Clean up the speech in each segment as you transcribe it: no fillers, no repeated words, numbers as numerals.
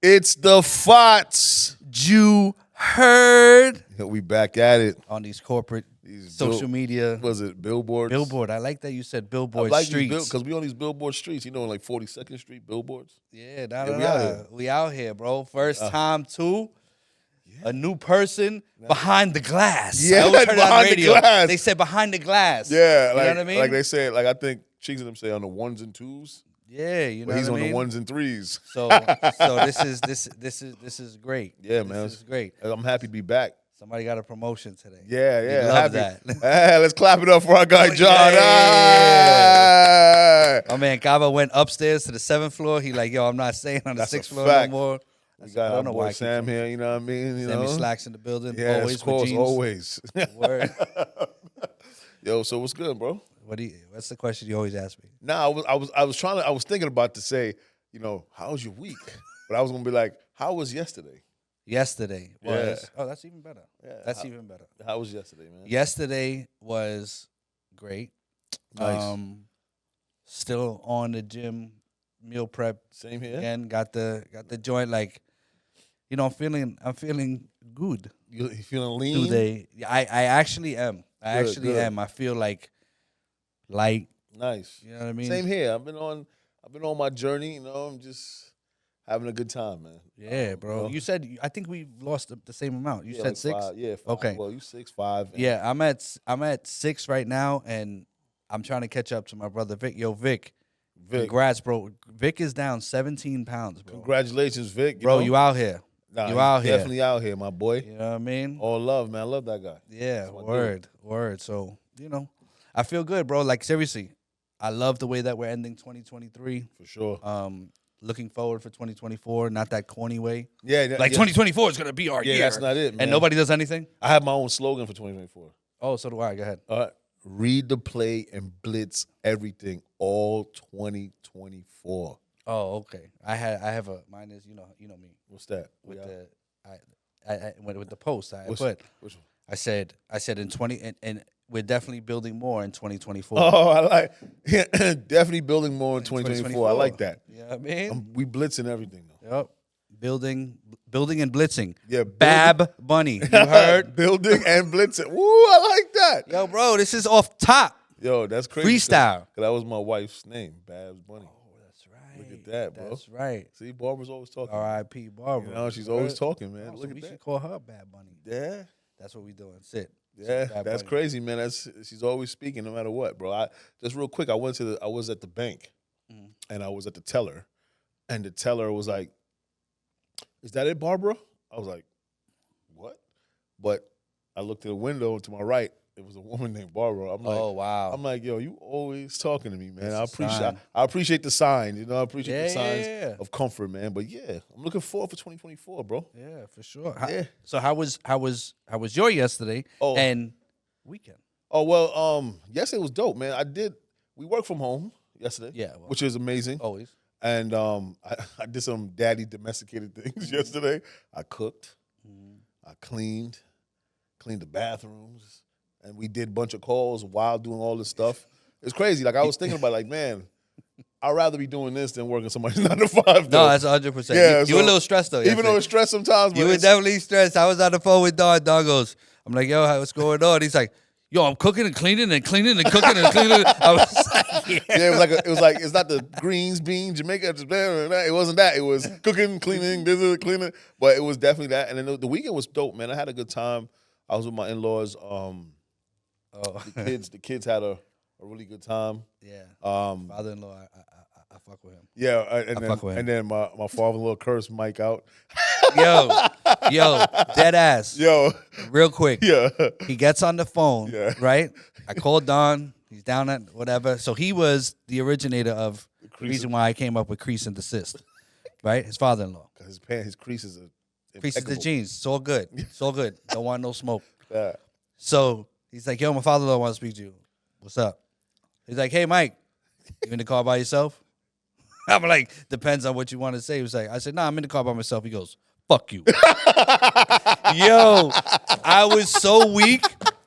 It's the Fots. You heard We back at it. on these corporate social media. Was it billboards? Billboard. I like that you said billboard I like streets. because we on these billboard streets. You know, like 42nd Street billboards. Yeah, we out here. bro. First time too. A new person behind the glass. Yeah, I always heard it on behind the radio. glass. They said behind the glass. Yeah, you know what I mean. Like they said, like I think Cheeks and them say on the ones and twos. Yeah, you know But he's what I on mean? the ones and threes. So this is great. Yeah, man. This is great. I'm happy to be back. Somebody got a promotion today. Yeah. We love that. Hey, let's clap it up for our guy John. Yeah. Hey. My man Gaba went upstairs to the 7th floor. He like, yo, I'm not staying on the That's a 6th floor fact. no more. We got our boy I Sam here, you know what I mean? You Sammy know? Slacks in the building. Yeah, always of course, with jeans. always. Word. Yo, so what's good, bro? What's the question you always ask me? Nah, I was thinking about to say, you know, how's your week? But I was gonna be like, how was yesterday? Yesterday was that's even better. Yeah, that's even better. How was yesterday, man? Yesterday was great. Nice. Still on the gym, meal prep. Same here. Again, got the joint. Like, you know, I'm feeling good. You feeling lean? Today, I actually am. I Good. am. I feel like light. Nice. You know what I mean? Same here. I've been on my journey. You know, I'm just having a good time, man. Yeah, bro. You know? You said I think we lost the same amount. You said like 6. 5, yeah. 5. Okay. Well, you 6, 5. Yeah, I'm at 6 right now, and I'm trying to catch up to my brother Vic. Yo, Vic. Congrats, bro. Vic is down 17 pounds, bro. Congratulations, Vic. Bro, know? you out here. Nah, you out here. Definitely out here, my boy. You know what I mean? All love, man. I love that guy. Yeah, word. So, you know, I feel good, bro. Like, seriously, I love the way that we're ending 2023. For sure. Looking forward for 2024, not that corny way. Yeah. Like, 2024 is going to be our year. Yeah, that's not it, man. And nobody does anything? I have my own slogan for 2024. Oh, so do I. Go ahead. Read the play and blitz everything all 2024. Oh, okay. I have a mine is you know me What's that? with with the post Which one? one? I said in 20 and we're definitely building more in 2024. Oh, I like definitely building more in 2024. I like that. You know what I mean? We blitzing everything though. Yep. Building and blitzing. Yeah, Bab Bunny. You heard? building and blitzing. Woo, I like that. Yo, bro, this is off top. Yo, that's crazy. Freestyle. Cause that was my wife's name, Babs Bunny. Oh, that's right. Look at that, bro. That's right. See, Barbara's always talking. R.I.P. Barbara. You know, she's always talking, man. Oh, so Look at we that. should call her Bad Bunny. Yeah. That's what we doing. Sit. Yeah, Bad that's Bunny. crazy, man. She's always speaking, no matter what, bro. Just real quick, I was at the bank, and I was at the teller, and the teller was like, "Is that it, Barbara?" I was like, "What?" But I looked to the window to my right. It was a woman named Barbara. I'm like, Oh, wow. I'm like, yo, you always talking to me, man. That's a I sign. appreciate the signs, you know. I appreciate the signs Yeah. of comfort, man. But yeah, I'm looking forward for 2024, bro. Yeah, for sure. Yeah. So how was your yesterday and weekend? Oh well, yesterday was dope, man. We worked from home yesterday, Yeah, well, which is amazing. Always. And I did some daddy domesticated things yesterday. I cooked, I cleaned the bathrooms, and we did a bunch of calls while doing all this stuff. It's crazy. Like I was thinking about, like, man, I'd rather be doing this than working somebody's 9 to 5. No, that's 100%. Yeah, you were a little stressed though. Even though it's stress sometimes, but you were definitely stressed. I was on the phone with Don. Don goes, I'm like, yo, what's going on? He's like, yo, I'm cooking and cleaning and cleaning and cooking and cleaning. I was like, yeah. Yeah, it was like it's not the greens, beans, Jamaica. It wasn't that. It was cooking, cleaning, cleaning. But it was definitely that. And then the weekend was dope, man. I had a good time. I was with my in-laws. The kids had a really good time. Yeah. Father-in-law, I fuck with him. Yeah, and then my father-in-law cursed Myq out. Yo, dead ass. Yo, real quick. Yeah, he gets on the phone. Yeah. Right. I called Don. He's down at whatever. So he was the originator of the reason why I came up with crease and desist. Right. His father-in-law. Because his creases are creases the jeans. It's all good. It's all good. Don't want no smoke. Yeah. So he's like, yo, my father-in-law wants to speak to you. What's up? He's like, hey, Myq, you in the car by yourself? I'm like, depends on what you want to say. He was like, I said, nah, I'm in the car by myself. He goes, fuck you. Yo, I was so weak.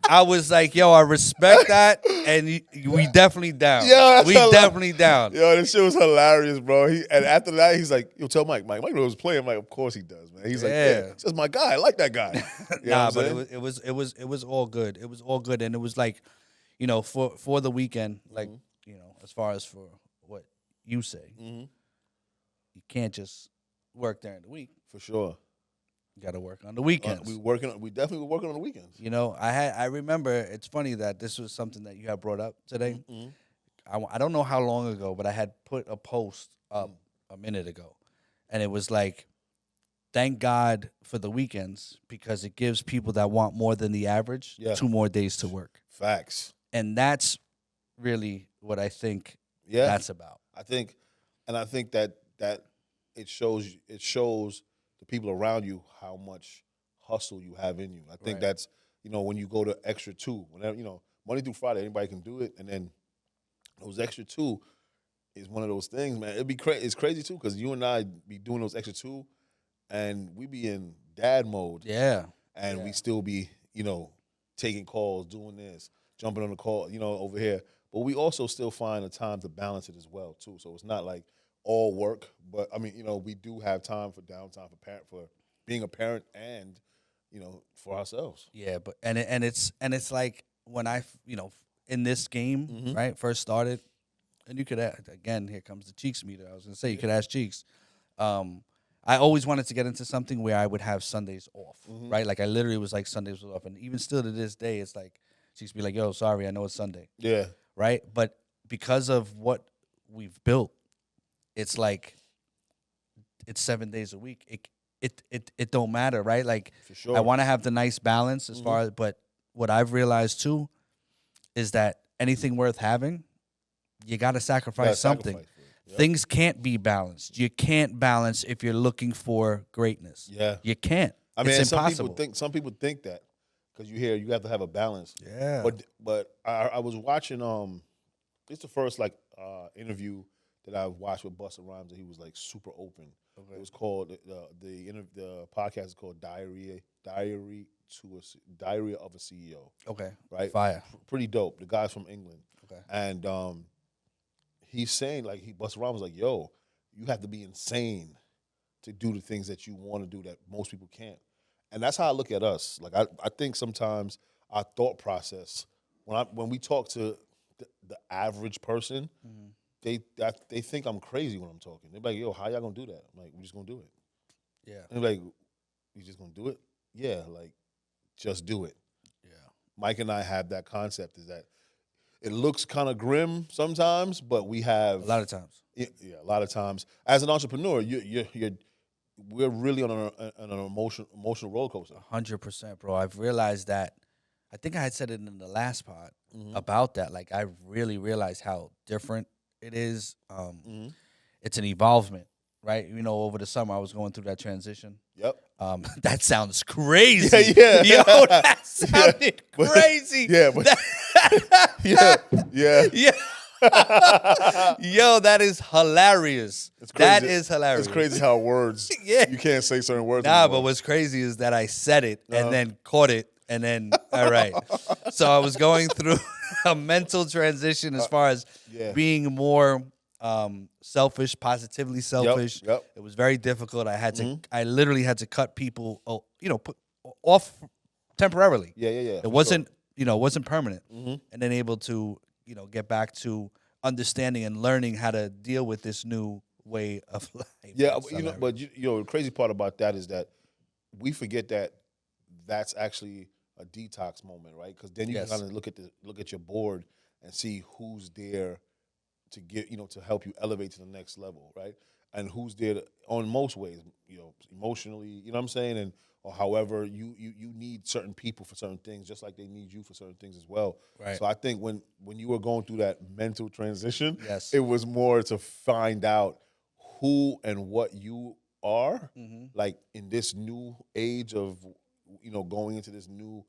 I was like, yo, I respect that, and we definitely down. Yeah, we definitely down. Yo, this shit was hilarious, bro. And after that, he's like, yo, tell Mike. Mike knows playing. I'm like, of course he does, man. He's like, yeah, it's just my guy. I like that guy. You know Nah, what I'm but saying? it was all good. It was all good, and it was like, you know, for the weekend, like, you know, as far as for what you say, you can't just work during the week. For sure. You got to work on the weekends. We definitely were working on the weekends. You know, I remember, it's funny that this was something that you had brought up today. I don't know how long ago, but I had put a post up a minute ago, and it was like, thank God for the weekends, because it gives people that want more than the average 2 more days to work. Facts. And that's really what I think that's about. I think that it shows the people around you how much hustle you have in you. I think that's, you know, when you go to extra 2, whenever, you know, Monday through Friday, anybody can do it, and then those extra 2 is one of those things, man. It's crazy too, because you and I be doing those extra 2, and we be in dad mode. Yeah. And we still be, you know, taking calls, doing this, jumping on the call, you know, over here. But we also still find a time to balance it as well too. So it's not like all work, but I mean, you know, we do have time for downtime for being a parent and, you know, for ourselves. Yeah, but it's like when I, you know, in this game, right, first started, and you could again, here comes the Cheeks meter. I was gonna say you could ask Cheeks. I always wanted to get into something where I would have Sundays off, right? Like I literally was like Sundays was off, and even still to this day, it's like Cheeks be like, "Yo, sorry, I know it's Sunday." Yeah. Right, but because of what we've built, it's like it's 7 days a week. It don't matter, right? Like For sure. I want to have the nice balance as far as, but what I've realized too is that anything worth having, you got to sacrifice something. Things can't be balanced. You can't balance if you're looking for greatness. Yeah. You can't. I mean, it's impossible. some people think that, because you have to have a balance. Yeah. But I was watching it's the first like interview that I watched with Busta Rhymes, and he was like super open. Okay. It was called the podcast is called Diary of a CEO. Okay. Right. Fire. Pretty dope. The guy's from England. Okay. And he's saying, like, Busta Rhymes was like, yo, you have to be insane to do the things that you want to do that most people can't. And that's how I look at us. Like, I think sometimes our thought process, when we talk to the average person, they think I'm crazy when I'm talking. They're like, yo, how y'all gonna do that? I'm like, we're just gonna do it. Yeah. And they're like, you just gonna do it? Yeah, like, just do it. Yeah. Mike and I have that concept, is that it looks kind of grim sometimes, but we have A lot of times. Yeah, a lot of times. As an entrepreneur, we're really on an emotional roller coaster. 100%, bro. I've realized that. I think I had said it in the last pod about that. Like, I really realized how different it is. It's an evolvement, right? You know, over the summer, I was going through that transition. Yep. That sounds crazy. Yeah. Yo, that sounded crazy. Yeah, but yeah. Yo, that is hilarious. That is hilarious. It's crazy how words, you can't say certain words anymore. But what's crazy is that I said it and then caught it and then, all right. So I was going through a mental transition as far as being more selfish, positively selfish. Yep. It was very difficult. I literally had to cut people, put off temporarily. Yeah. It wasn't, it wasn't permanent. And then able to, get back to understanding and learning how to deal with this new way of life. Yeah, but the crazy part about that is that we forget that that's actually a detox moment, right? Because then you can kind of look at your board and see who's there to get, to help you elevate to the next level, right? And who's there on most ways, emotionally, you know what I'm saying? And or however you need certain people for certain things, just like they need you for certain things as well. Right. So I think when you were going through that mental transition, yes, it was more to find out who and what you are, like in this new age of, going into this new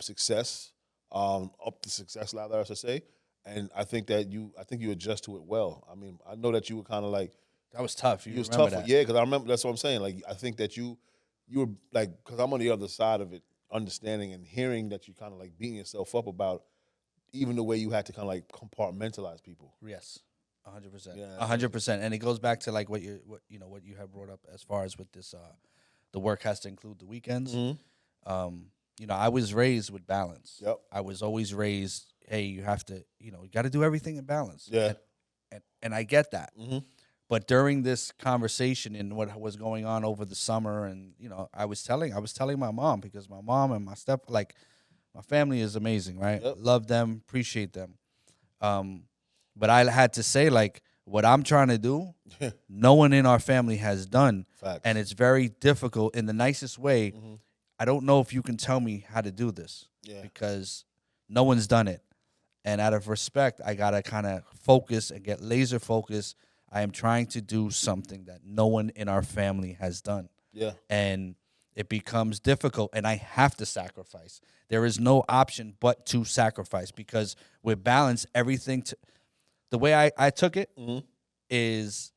success, up the success ladder, I should say. And I think you adjust to it well. I mean, I know that you were kind of like, that was tough. You was tough. That. Yeah, because I remember, that's what I'm saying. Like, I think that you were like, because I'm on the other side of it, understanding and hearing that you kind of like beating yourself up about even the way you had to kind of like compartmentalize people. Yes, 100%, Yeah, 100%, and it goes back to like what you have brought up as far as with this. The work has to include the weekends. I was raised with balance. Yep. I was always raised, hey, you have to, you got to do everything in balance. Yeah. And I get that. But during this conversation and what was going on over the summer, and I was telling my mom, because my mom and my my family is amazing, right? Yep. Love them, appreciate them. But I had to say, like, what I'm trying to do, no one in our family has done. Facts. And it's very difficult in the nicest way. I don't know if you can tell me how to do this because no one's done it. And out of respect, I got to kind of focus and get laser focused. I am trying to do something that no one in our family has done. Yeah. And it becomes difficult, and I have to sacrifice. There is no option but to sacrifice, because with balance, everything the way I took it is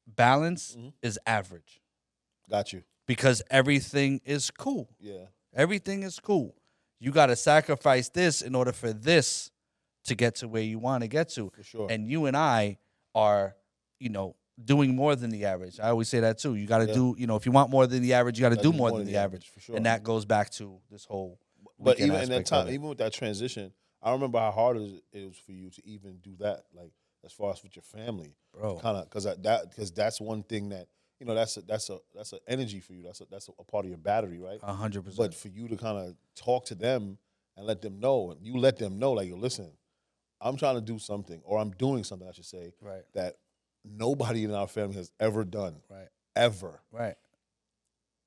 balance is average. Got you. Because everything is cool. Yeah. Everything is cool. You got to sacrifice this in order for this to get to where you want to get to. For sure. And you and I are, doing more than the average. I always say that too. You got to do, if you want more than the average, you got to do more than the average. For sure. And that goes back to this whole. But even in that time, even with that transition, I remember how hard it was for you to even do that. Like, as far as with your family, bro. Kind of because that's one thing that that's an energy for you. That's a part of your battery, right? 100%. But for you to kind of talk to them and let them know, and you let them know, like, yo, listen, I'm trying to do something, or I'm doing something, I should say, right, that nobody in our family has ever done, right, ever, right.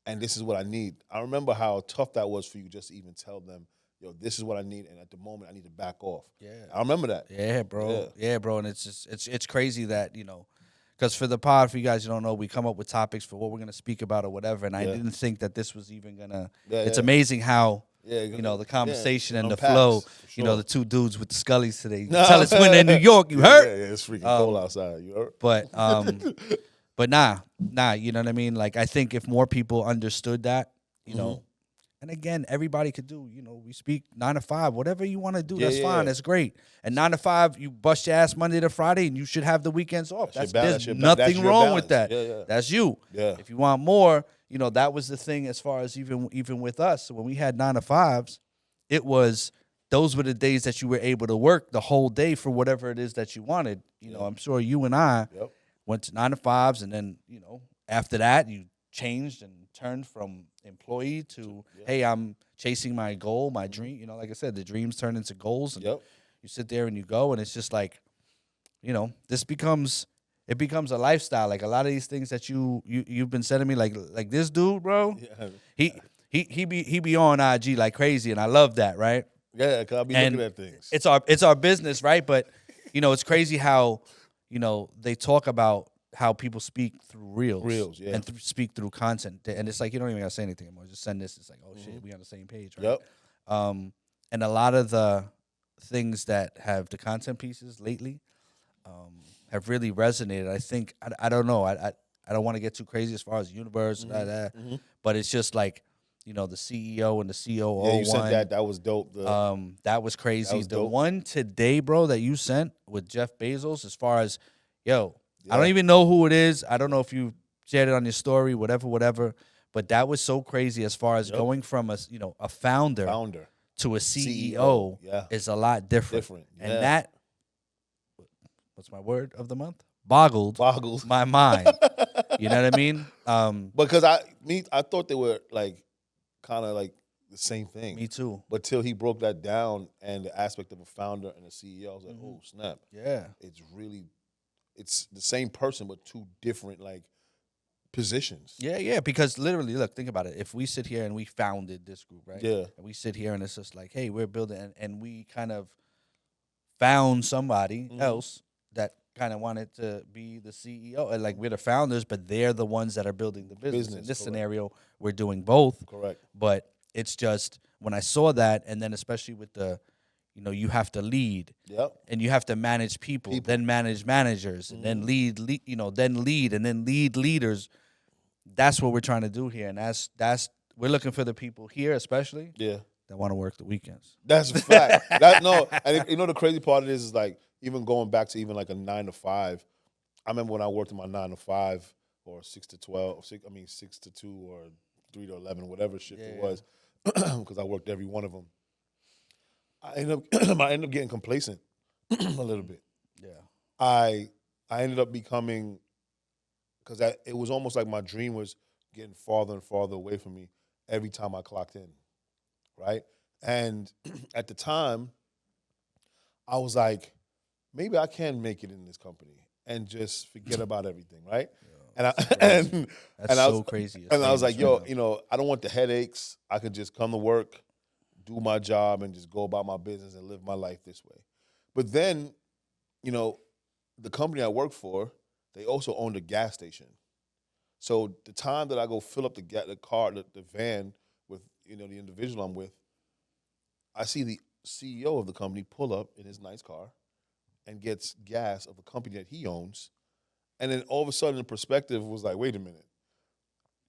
And this is what I need. I remember how tough that was for you just to even tell them, yo, this is what I need, and at the moment I need to back off. Yeah, I remember that. Yeah, bro. Yeah, bro. And it's just it's crazy that because for the pod, for you guys who don't know, we come up with topics for what we're gonna speak about or whatever, and I didn't think that this was even gonna. It's amazing how. The conversation and the flow. Sure. The two dudes with the Scullies today. Tell us when in New York, you heard? Yeah, it's freaking cold outside. You heard? But nah, you know what I mean? Like, I think if more people understood that, and again, everybody could do, we speak 9 to 5, whatever you want to do, that's fine, that's great. And 9 to 5, you bust your ass Monday to Friday, and you should have the weekends off. There's nothing wrong with that. That's you. Yeah. If you want more, that was the thing as far as even with us. When we had 9 to 5s, those were the days that you were able to work the whole day for whatever it is that you wanted. I'm sure you and I went to 9 to 5s, and then, after that, you changed and turned from employee to, hey, I'm chasing my goal, my dream. Like I said, the dreams turn into goals, and you sit there and you go, and it's just like, this becomes a lifestyle. Like, a lot of these things that you've been sending me, like this dude, bro, he be on IG like crazy, and I love that, right? Yeah, because I'll be looking at things. It's our business, right? But it's crazy how they talk about how people speak through reels, and speak through content, and it's like you don't even gotta say anything anymore. Just send this. It's like, oh shit, we on the same page, right? And a lot of the things that have the content pieces lately have really resonated. I think I don't know. I don't want to get too crazy as far as universe, but it's just like the CEO and the COO. Yeah, you sent that was dope. That was crazy. That was the dope. One today, bro, that you sent with Jeff Bezos, as far as I don't even know who it is. I don't know if you shared it on your story, whatever. But that was so crazy as far as going from a founder to a CEO is a lot different. And that, what's my word of the month? Boggles my mind. You know what I mean? Because I thought they were like kind of like the same thing. Me too. But till he broke that down and the aspect of a founder and a CEO, I was like, oh snap. Yeah. It's the same person, but two different like positions. Yeah, because literally, look, think about it. If we sit here and we founded this group, right? Yeah. And we sit here and it's just like, hey, we're building, and we kind of found somebody else that kind of wanted to be the CEO. And like, we're the founders, but they're the ones that are building the business. In this scenario, we're doing both. Correct. But it's just, when I saw that, and then especially with the, you have to lead, and you have to manage people. Then manage managers, and then lead, then lead, and then lead leaders. That's what we're trying to do here, and that's we're looking for the people here, especially Yeah. that want to work the weekends. That's a fact. The crazy part of this is like even going back to even like a 9 to 5. I remember when I worked in my 9 to 5 or 6 to 12, 6 to 2 or 3 to 11, whatever shift it was, because I worked every one of them. I ended up getting complacent a little bit. Yeah. I ended up becoming, because it was almost like my dream was getting farther and farther away from me every time I clocked in, right? And at the time, I was like, maybe I can make it in this company and just forget about everything, right? And I That's so crazy. And I was like, yo, I don't want the headaches. I could just come to work, do my job, and just go about my business and live my life this way. But then, the company I work for, they also owned a gas station. So the time that I go fill up the van with, the individual I'm with, I see the CEO of the company pull up in his nice car and gets gas of the company that he owns. And then all of a sudden the perspective was like, wait a minute,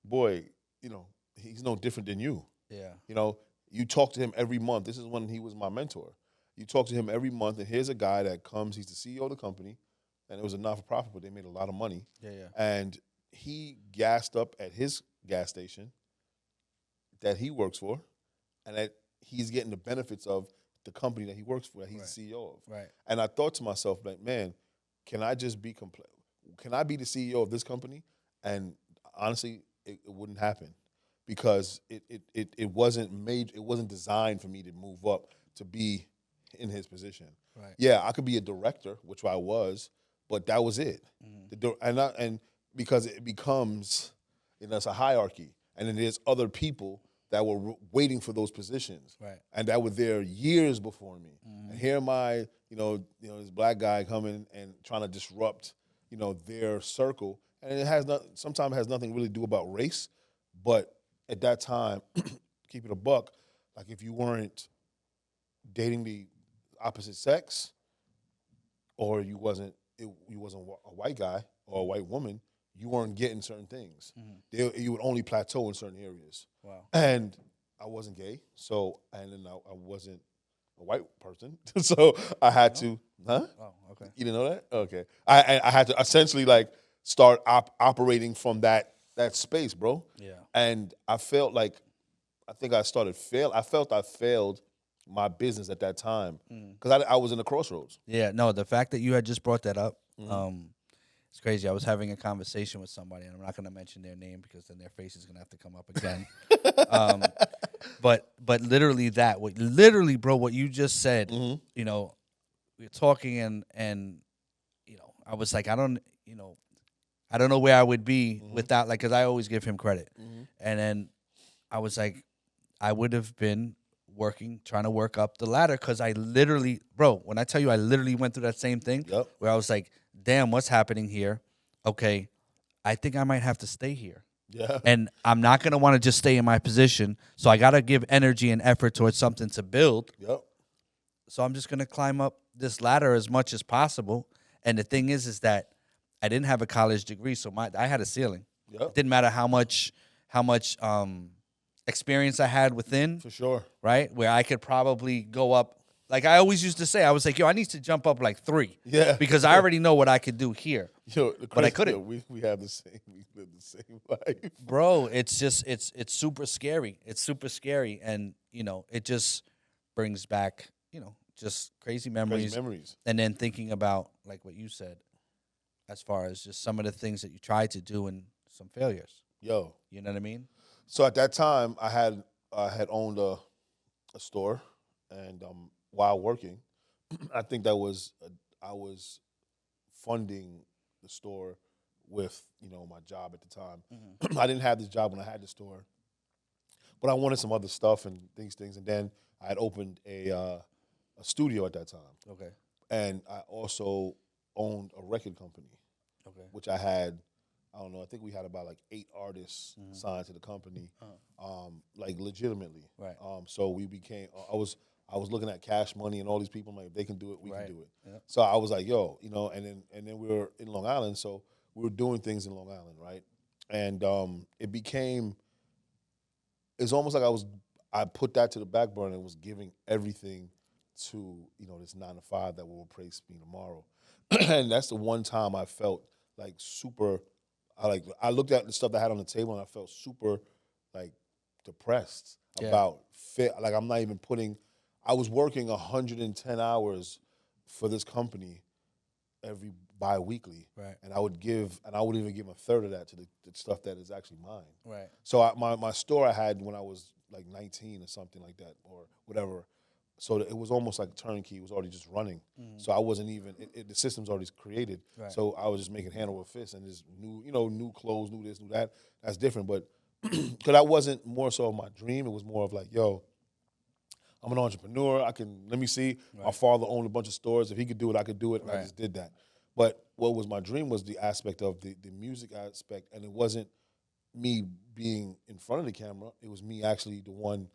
boy, he's no different than you. Yeah. You talk to him every month. This is when he was my mentor. You talk to him every month, and here's a guy that comes, he's the CEO of the company, and it was a not-for-profit, but they made a lot of money. Yeah. And he gassed up at his gas station that he works for, and that he's getting the benefits of the company that he works for, that he's the CEO of. Right. And I thought to myself, like, man, can I just be Can I be the CEO of this company? And honestly, it wouldn't happen because it wasn't designed for me to move up to be in his position. Right. Yeah, I could be a director, which I was, but that was it. And because it becomes, it's a hierarchy, and then there's other people that were waiting for those positions, right? And that were there years before me. And here am I, this black guy coming and trying to disrupt, their circle, and sometimes it has nothing really to do about race, but at that time, keep it a buck, like if you weren't dating the opposite sex, or you wasn't a white guy or a white woman, you weren't getting certain things. You would only plateau in certain areas. Wow. And I wasn't gay, and then I wasn't a white person, so I had to. Huh? Oh, okay. You didn't know that? Okay. I had to essentially start operating from that space, bro. Yeah. And I felt like I felt I failed my business at that time because I was in the crossroads. Yeah. No, the fact that you had just brought that up, it's crazy. I was having a conversation with somebody, and I'm not going to mention their name because then their face is going to have to come up again. But literally bro, what you just said, we were talking and I was like, I don't know where I would be without, because I always give him credit. And then I was like, I would have been trying to work up the ladder, because I literally, bro, when I tell you I literally went through that same thing, where I was like, damn, what's happening here? Okay, I think I might have to stay here. Yeah. And I'm not going to want to just stay in my position, so I got to give energy and effort towards something to build. Yep. So I'm just going to climb up this ladder as much as possible. And the thing is that I didn't have a college degree, so I had a ceiling. Yep. It didn't matter how much experience I had within. For sure. Right? Where I could probably go up. Like I always used to say, I was like, yo, I need to jump up like 3. Yeah. Because I already know what I could do here. But I couldn't. We have we live the same life. Bro, it's super scary. It's super scary. And, it just brings back, just crazy memories. And then thinking about, like what you said, as far as just some of the things that you tried to do and some failures. Yo. You know what I mean? So at that time, I had owned a store, and while working, I think I was funding the store with my job at the time. I didn't have this job when I had the store, but I wanted some other stuff and things, and then I had opened a studio at that time. Okay. And I also owned a record company. Okay. Which I had. I don't know. I think we had about 8 artists signed to the company, legitimately. Right. So we became. I was looking at Cash Money and all these people. I'm like, if they can do it, we can do it. Yep. So I was like, yo, and then we were in Long Island, so we were doing things in Long Island, right? And it became it's almost like I put that to the back burner and was giving everything to, this 9 to 5 that will replace me tomorrow. And that's the one time I felt like super, I looked at the stuff that I had on the table and I felt super like depressed about fit. Like I'm not even I was working 110 hours for this company every bi-weekly. Right. And I wouldn't even give a third of that to the stuff that is actually mine. Right. So my store I had when I was like 19 or something like that or whatever. So it was almost like turnkey. It was already just running. Mm-hmm. So I wasn't even, the system's already created. Right. So I was just making hand over fist and just new clothes, new this, new that. That's different. But because that wasn't more so my dream. It was more of like, yo, I'm an entrepreneur. Let me see. Right. My father owned a bunch of stores. If he could do it, I could do it. And I just did that. But what was my dream was the aspect of the music aspect. And it wasn't me being in front of the camera. It was me actually the one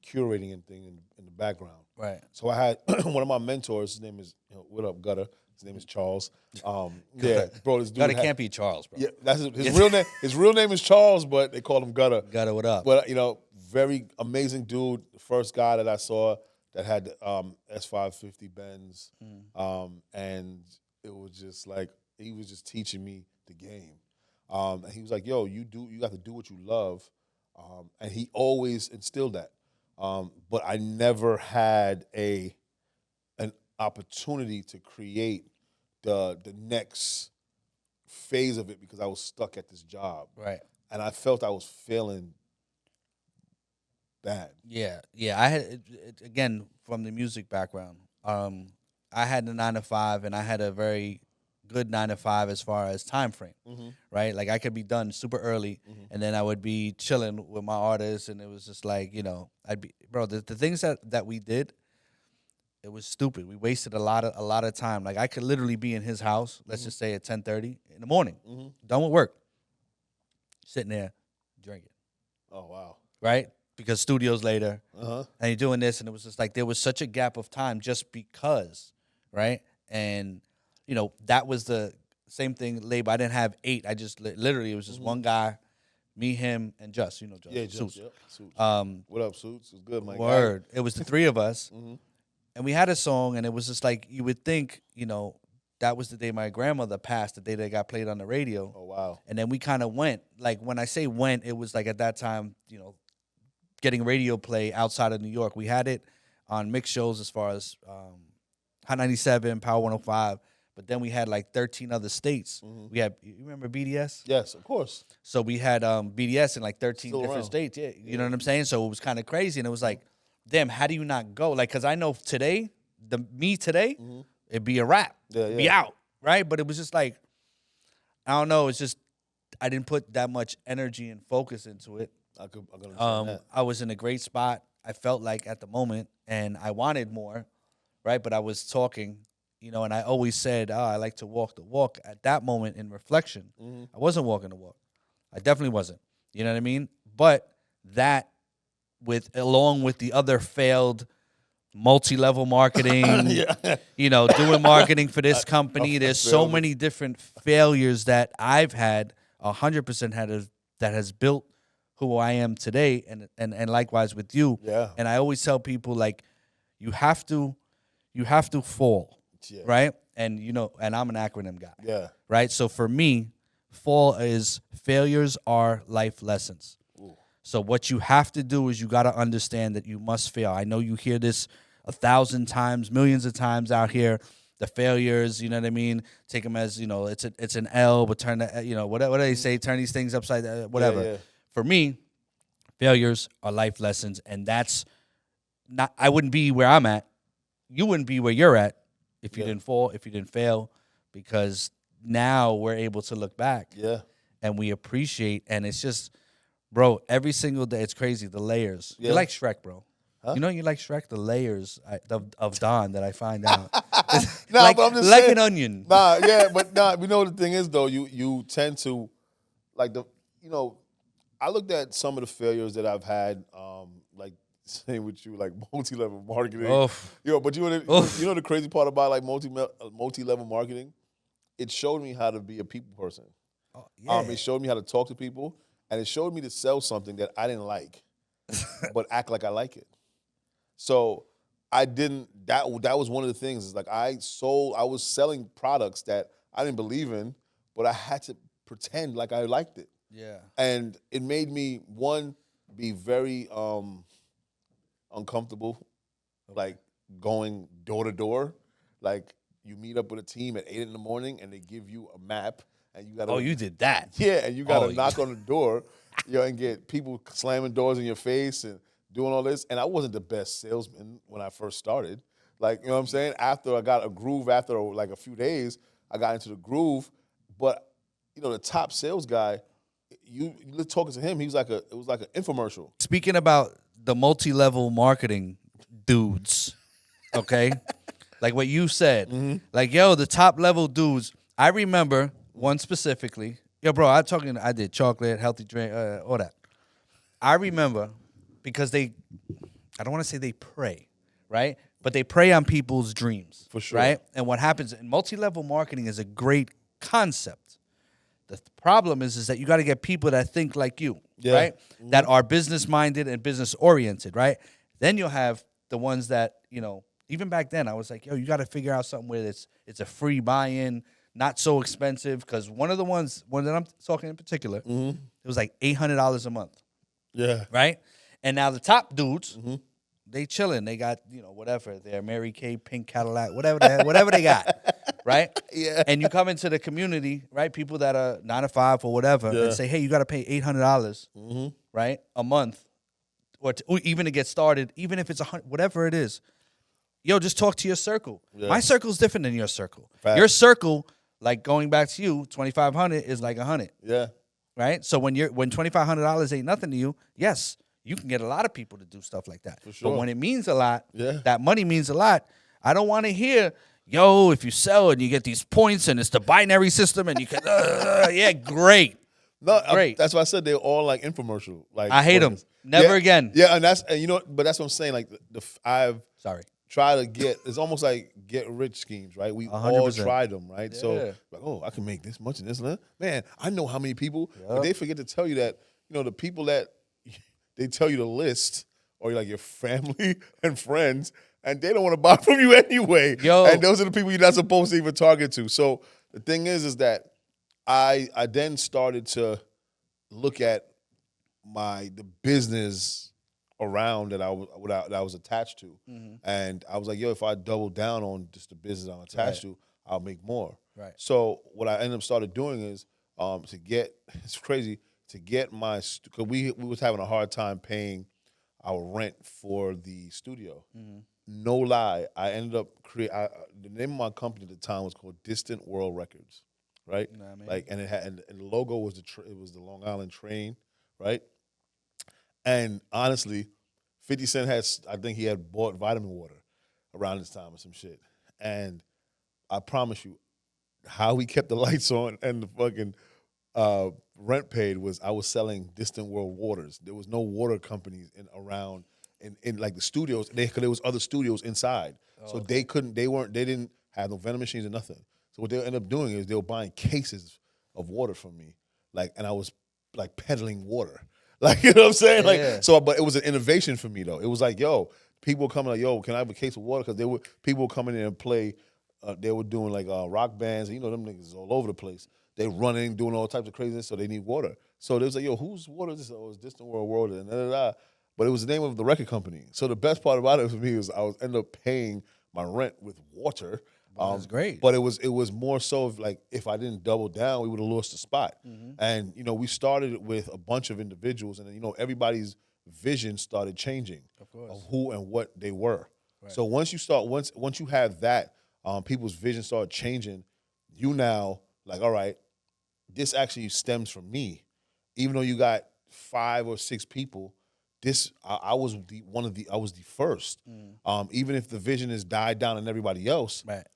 curating and thing in the background. Right. So I had one of my mentors, his name is, what up, Gutter? His name is Charles. Bro, this dude Gutter can't be Charles, bro. Yeah, that's his real name. His real name is Charles, but they call him Gutter. Gutter, what up? But, very amazing dude. The first guy that I saw that had S550 Benz. And it was just like, he was just teaching me the game. And he was like, yo, you got to do what you love. And he always instilled that. But I never had an opportunity to create the next phase of it because I was stuck at this job. Right. And I felt I was failing bad. Yeah. I had, again, from the music background, I had the 9 to 5 and I had a very good 9 to 5 as far as time frame, right? Like I could be done super early, and then I would be chilling with my artists, and it was just like, I'd be, bro. The things that we did, it was stupid. We wasted a lot of time. Like I could literally be in his house, let's just say at 10:30 in the morning, done with work, sitting there drinking. Oh wow! Right, because studio's later, and you're doing this, and it was just like there was such a gap of time just because, right, and. That was the same thing. Label. I didn't have 8. I just literally it was just one guy, me, him, and Just. Just. Yeah, Just. Yep. Suits. What up, Suits? It's good, man. Word. It was the 3 of us, and we had a song, and it was just like you would think. That was the day my grandmother passed, the day that got played on the radio. Oh wow! And then we kind of went. Like when I say went, it was like at that time, getting radio play outside of New York. We had it on mixed shows as far as Hot 97, Power 105. But then we had like 13 other states. We had, you remember BDS? Yes, of course. So we had BDS in like 13 Still different around. states. Yeah, you know what I'm saying? So it was kind of crazy. And it was like, damn, how do you not go? Like, because I know today, it'd be a wrap. Yeah. Be out, right? But it was just like, I don't know. It's just, I didn't put that much energy and focus into it. I could understand that. I was in a great spot, I felt like at the moment, and I wanted more, right? But I was talking. And I always said, I like to walk the walk. At that moment in reflection, I wasn't walking the walk. I definitely wasn't. You know what I mean? But that, along with the other failed multi-level marketing, doing marketing for this company, there's so many different failures that I've had, 100% that has built who I am today, and likewise with you. Yeah. And I always tell people, like, you have to fall. Yeah. Right? And and I'm an acronym guy. Yeah. Right? So for me, fall is failures are life lessons. Ooh. So what you have to do is you got to understand that you must fail. I know you hear this 1,000 times, millions of times out here. The failures, you know what I mean? Take them as, it's an L, but turn that, what do they say? Turn these things upside down, whatever. Yeah. For me, failures are life lessons, and that's not. I wouldn't be where I'm at. You wouldn't be where you're at. If you didn't fall, if you didn't fail, because now we're able to look back. Yeah. And we appreciate, and it's just, bro, every single day, it's crazy, the layers. Yeah. You're like Shrek, bro. Huh? You like Shrek, the layers of Don that I find out. But I'm just like saying, an onion. The thing is, though, you tend to, like, I looked at some of the failures that I've had, like, same with you, like multi-level marketing. Oof. But you know the crazy part about like multi-level marketing? It showed me how to be a people person. Oh, yeah. It showed me how to talk to people, and it showed me to sell something that I didn't like. but act like I like it. So I didn't. That was one of the things. Is like I was selling products that I didn't believe in, but I had to pretend like I liked it. Yeah. And it made me, one, be very uncomfortable, like going door to door. Like you meet up with a team at 8 in the morning and they give you a map and you got to. Oh, you did that. Yeah, and you got to Oh, knock on the door, and get people slamming doors in your face and doing all this. And I wasn't the best salesman when I first started. Like, you know what I'm saying? After I got a groove, after like a few days, I got into the groove. But, the top sales guy, you talking to him, it was like an infomercial. Speaking about the multi-level marketing dudes, okay? Like what you said. Like, yo, the top level dudes. I remember one specifically. Yo, bro, I did chocolate, healthy drink, all that. I remember because I don't want to say they prey, right? But they prey on people's dreams. For sure. Right? And what happens in multi-level marketing is a great concept. The problem is that you got to get people that think like you, right? Mm-hmm. That are business-minded and business-oriented, right? Then you'll have the ones that, even back then, I was like, yo, you got to figure out something where it's a free buy-in, not so expensive. Because one that I'm talking in particular, it was like $800 a month. Yeah. Right? And now the top dudes, they chilling. They got, whatever, their Mary Kay pink Cadillac, whatever they got. Right? Yeah. And you come into the community, right? People that are 9 to 5 or whatever, and say, hey, you got to pay $800, right? A month, or even to get started, even if it's $100, whatever it is. Yo, just talk to your circle. Yeah. My circle's different than your circle. Fact. Your circle, like going back to you, $2,500 is like $100. Yeah. Right? So when $2,500 ain't nothing to you, yes, you can get a lot of people to do stuff like that. For sure. But when it means a lot, that money means a lot. I don't want to hear, yo, if you sell and you get these points and it's the binary system and you can, yeah, great. No, great. That's why I said they're all like infomercial. Like I hate them. Never again. Yeah, but that's what I'm saying. Like I've tried to get. It's almost like get rich schemes, right? We 100%. All tried them, right? Yeah. So like, oh, I can make this much and this, man. I know how many people, but they forget to tell you that the people that they tell you to list or like your family and friends. And they don't want to buy from you anyway. Yo. And those are the people you're not supposed to even target to. So the thing is that I then started to look at the business around that I was attached to. And I was like, yo, if I double down on just the business I'm attached to, I'll make more. Right. So what I ended up started doing is it's crazy, to get because we was having a hard time paying our rent for the studio. No lie, I ended up the name of my company at the time was called Distant World Records, right? You know what I mean? Like, and it had and the logo was the Long Island train, right? And honestly, 50 Cent I think he had bought vitamin water around this time or some shit. And I promise you, how we kept the lights on and the fucking rent paid was I was selling Distant World waters. There was no water companies around. In like the studios, because there was other studios inside, so they didn't have no vending machines or nothing. So what they'll end up doing is they were buying cases of water from me, and I was like peddling water, like, you know what I'm saying, but it was an innovation for me though. It was like, yo, people coming like, yo, can I have a case of water? Because people coming in and play, they were doing like rock bands, and them niggas is all over the place. They running, doing all types of craziness, so they need water. So they was like, yo, whose water is this? Oh, it's Distant World Water, and da-da-da. But it was the name of the record company. So the best part about it for me was I was end up paying my rent with water. That's great. But it was more so of like, if I didn't double down, we would have lost the spot. And we started with a bunch of individuals, and then everybody's vision started changing of who and what they were. Right. So once you have that, people's vision started changing. You now like, all right, this actually stems from me, even though you got 5 or 6 people. I was the first. Even if the vision has died down in everybody else, right.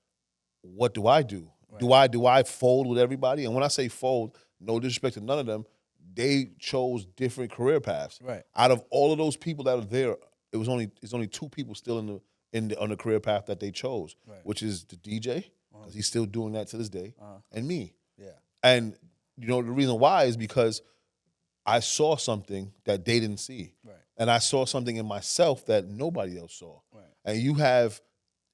What do I do? Right. Do I fold with everybody? And when I say fold, no disrespect to none of them, they chose different career paths. Right. Out of all of those people that are there, it's only 2 people still on the career path that they chose, right. Which is the DJ, because he's still doing that to this day, and me. Yeah. And the reason why is because I saw something that they didn't see. Right. And I saw something in myself that nobody else saw. Right. And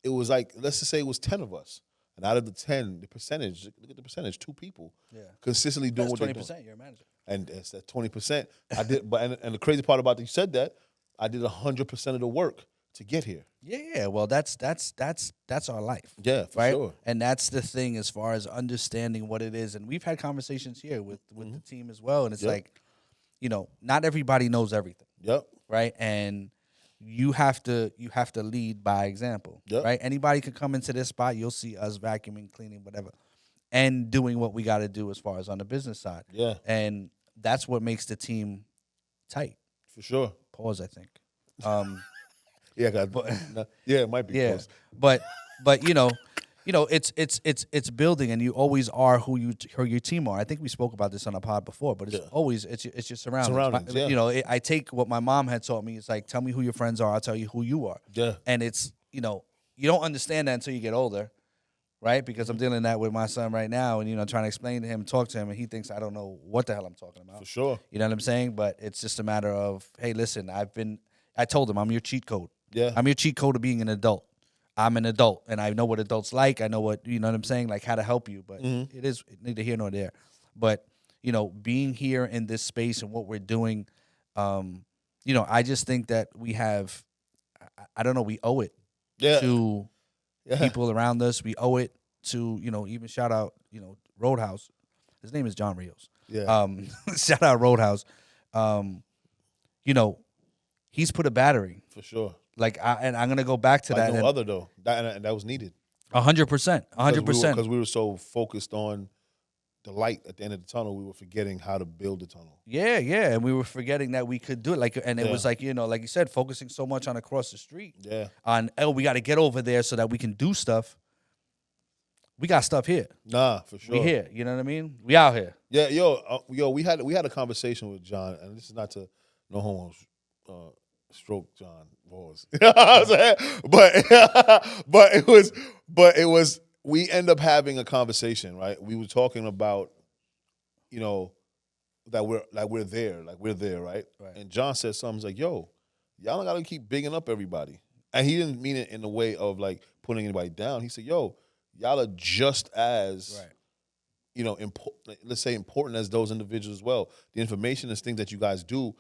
it was like, let's just say it was 10 of us. And out of the 10, the percentage, look at the percentage, 2 people consistently doing what they're doing. That's 20%, you're a manager. And it's that 20%. I did, and the crazy part about you said that, I did 100% of the work to get here. Yeah. Well, that's our life. Yeah, for right? sure. And that's the thing as far as understanding what it is. And we've had conversations here with the team as well. And it's like, not everybody knows everything. Yep. Right. And you have to lead by example. Yep. Right. Anybody could come into this spot. You'll see us vacuuming, cleaning, whatever, and doing what we got to do as far as on the business side. Yeah. And that's what makes the team tight. For sure. Pause, I think. Yeah, it might be close. But it's building, and you always are who your team are. I think we spoke about this on a pod before, but it's always it's your surroundings. I take what my mom had taught me. It's like, tell me who your friends are, I'll tell you who you are. Yeah. And it's you don't understand that until you get older, right? Because I'm dealing that with my son right now, and trying to explain to him, talk to him, and he thinks I don't know what the hell I'm talking about. For sure. You know what I'm saying? But it's just a matter of, hey, listen, I told him I'm your cheat code. Yeah. I'm your cheat code of being an adult. I'm an adult, and I know what adults like. I know what, what I'm saying, like how to help you. But it is neither here nor there. But, being here in this space and what we're doing, I just think that we have, I don't know, we owe it to people around us. We owe it to, even shout out, Roadhouse. His name is John Rios. Yeah. Shout out Roadhouse. He's put a battery. For sure. And I'm gonna go back to that. No other though. That was needed. 100%. 100%. Because we were so focused on the light at the end of the tunnel, we were forgetting how to build the tunnel. Yeah, and we were forgetting that we could do it. It was like like you said, focusing so much on across the street. Yeah. On we got to get over there so that we can do stuff. We got stuff here. Nah, for sure. We here. You know what I mean? We out here. Yeah, we had a conversation with John, and this is not to no homos. Stroke John Balls. but it was we end up having a conversation, right? We were talking about, that we're there, right? And John said something like, yo, y'all don't gotta keep bigging up everybody. And he didn't mean it in the way of like putting anybody down. He said, yo, y'all are just as let's say important as those individuals as well. The information and things that you guys do,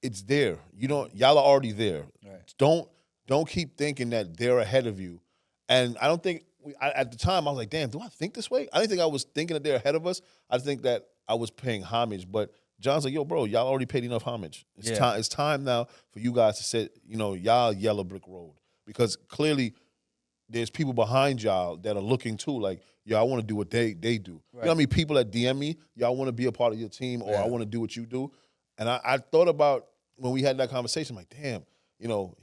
it's there. Y'all are already there. Right. Don't keep thinking that they're ahead of you. And I don't think at the time I was like, damn, do I think this way? I didn't think I was thinking that they're ahead of us. I think that I was paying homage. But John's like, yo, bro, y'all already paid enough homage. It's time now for you guys to set, y'all yellow brick road. Because clearly there's people behind y'all that are looking too, like, yo, I want to do what they do. Right. You know what I mean? People that DM me, y'all want to be a part of your team, or I want to do what you do. And I thought about when we had that conversation, I'm like, damn,